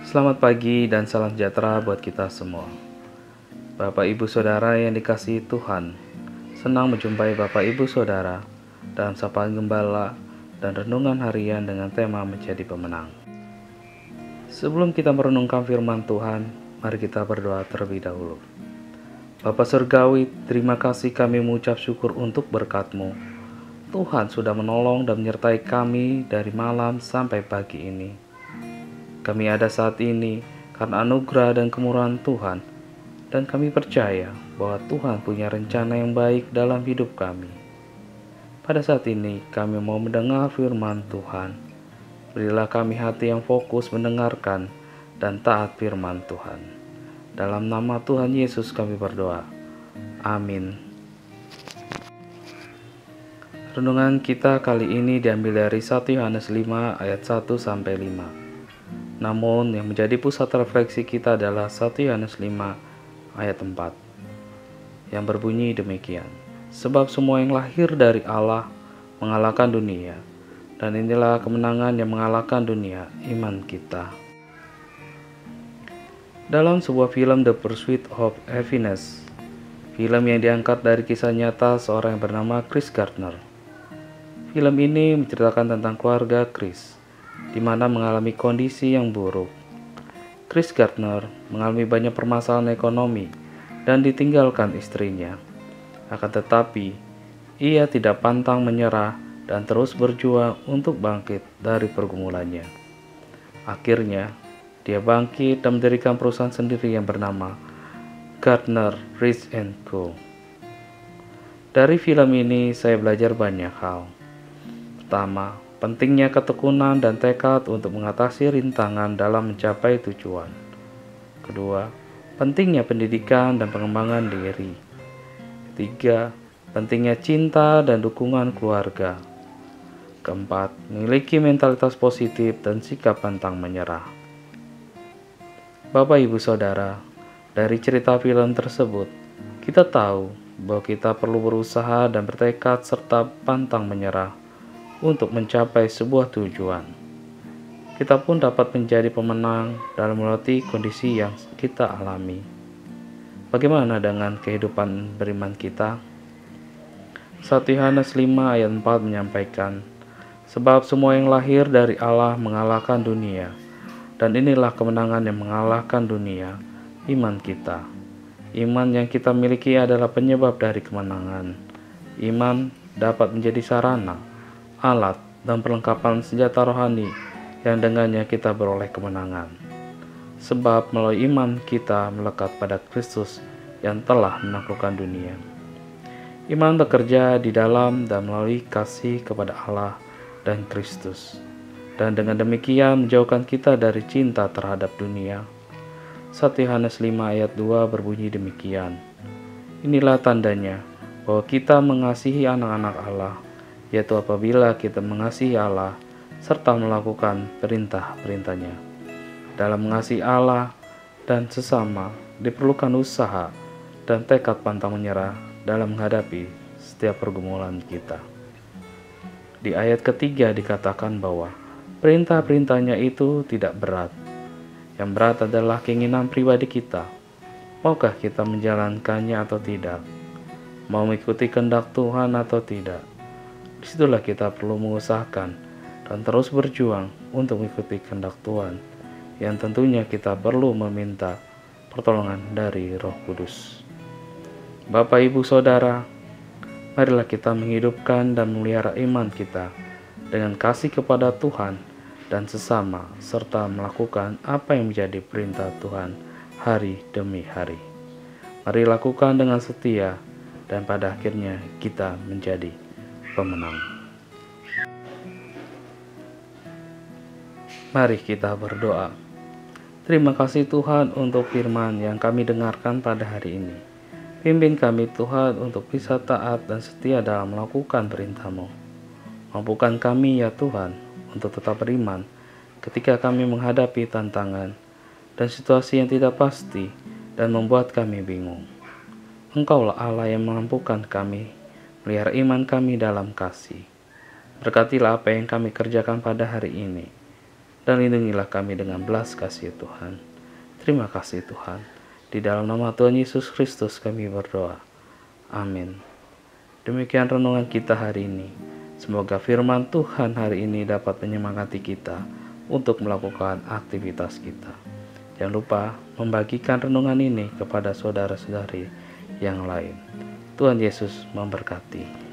Selamat pagi dan salam sejahtera buat kita semua. Bapak Ibu Saudara yang dikasihi Tuhan, senang menjumpai Bapak Ibu Saudara dalam sapaan gembala dan renungan harian dengan tema menjadi pemenang. Sebelum kita merenungkan firman Tuhan, mari kita berdoa terlebih dahulu. Bapa Surgawi, terima kasih kami mengucap syukur untuk berkat-Mu. Tuhan sudah menolong dan menyertai kami dari malam sampai pagi ini. Kami ada saat ini karena anugerah dan kemurahan Tuhan, dan kami percaya bahwa Tuhan punya rencana yang baik dalam hidup kami. Pada saat ini kami mau mendengar firman Tuhan. Berilah kami hati yang fokus mendengarkan dan taat firman Tuhan. Dalam nama Tuhan Yesus kami berdoa. Amin. Renungan kita kali ini diambil dari 1 Yohanes 5 ayat 1-5. Namun yang menjadi pusat refleksi kita adalah 1 Yohanes 5 ayat 4 yang berbunyi demikian. Sebab semua yang lahir dari Allah mengalahkan dunia, dan inilah kemenangan yang mengalahkan dunia, iman kita. Dalam sebuah film The Pursuit of Happiness, film yang diangkat dari kisah nyata seorang yang bernama Chris Gardner. Film ini menceritakan tentang keluarga Chris, di mana mengalami kondisi yang buruk. Chris Gardner mengalami banyak permasalahan ekonomi dan ditinggalkan istrinya. Akan tetapi, ia tidak pantang menyerah dan terus berjuang untuk bangkit dari pergumulannya. Akhirnya, dia bangkit dan mendirikan perusahaan sendiri yang bernama Gardner Rich & Co. Dari film ini, saya belajar banyak hal. Pertama, pentingnya ketekunan dan tekad untuk mengatasi rintangan dalam mencapai tujuan. Kedua, pentingnya pendidikan dan pengembangan diri. Ketiga, pentingnya cinta dan dukungan keluarga. Keempat, memiliki mentalitas positif dan sikap pantang menyerah. Bapak Ibu Saudara, dari cerita film tersebut, kita tahu bahwa kita perlu berusaha dan bertekad serta pantang menyerah untuk mencapai sebuah tujuan. Kita pun dapat menjadi pemenang dalam melewati kondisi yang kita alami. Bagaimana dengan kehidupan beriman kita? 1 Yohanes 5 ayat 4 menyampaikan, sebab semua yang lahir dari Allah mengalahkan dunia, dan inilah kemenangan yang mengalahkan dunia, iman kita. Iman yang kita miliki adalah penyebab dari kemenangan. Iman dapat menjadi sarana, alat, dan perlengkapan senjata rohani yang dengannya kita beroleh kemenangan. Sebab melalui iman kita melekat pada Kristus yang telah menaklukkan dunia. Iman bekerja di dalam dan melalui kasih kepada Allah dan Kristus, dan dengan demikian menjauhkan kita dari cinta terhadap dunia. 1 Yohanes 5 ayat 2 berbunyi demikian. Inilah tandanya bahwa kita mengasihi anak-anak Allah, yaitu apabila kita mengasihi Allah serta melakukan perintah-perintahnya. Dalam mengasihi Allah dan sesama diperlukan usaha dan tekad pantang menyerah dalam menghadapi setiap pergumulan kita. Di ayat ketiga dikatakan bahwa perintah-perintahnya itu tidak berat. Yang berat adalah keinginan pribadi kita. Maukah kita menjalankannya atau tidak? Mau mengikuti kehendak Tuhan atau tidak? Disitulah kita perlu mengusahakan dan terus berjuang untuk mengikuti kehendak Tuhan, yang tentunya kita perlu meminta pertolongan dari Roh Kudus. Bapak Ibu Saudara, marilah kita menghidupkan dan memelihara iman kita dengan kasih kepada Tuhan dan sesama, serta melakukan apa yang menjadi perintah Tuhan hari demi hari. Mari lakukan dengan setia, dan pada akhirnya kita menjadi pemenang. Mari kita berdoa. Terima kasih Tuhan untuk firman yang kami dengarkan pada hari ini. Pimpin kami Tuhan untuk bisa taat dan setia dalam melakukan perintah-Mu. Mampukan kami ya Tuhan untuk tetap beriman ketika kami menghadapi tantangan dan situasi yang tidak pasti dan membuat kami bingung. Engkaulah Allah yang mampukan kami pelihara iman kami dalam kasih. Berkatilah apa yang kami kerjakan pada hari ini. dan lindungilah kami dengan belas kasih Tuhan. Terima kasih Tuhan. Di dalam nama Tuhan Yesus Kristus kami berdoa. Amin. Demikian renungan kita hari ini. Semoga firman Tuhan hari ini dapat menyemangati kita untuk melakukan aktivitas kita. Jangan lupa membagikan renungan ini kepada saudara-saudari yang lain. Tuhan Yesus memberkati.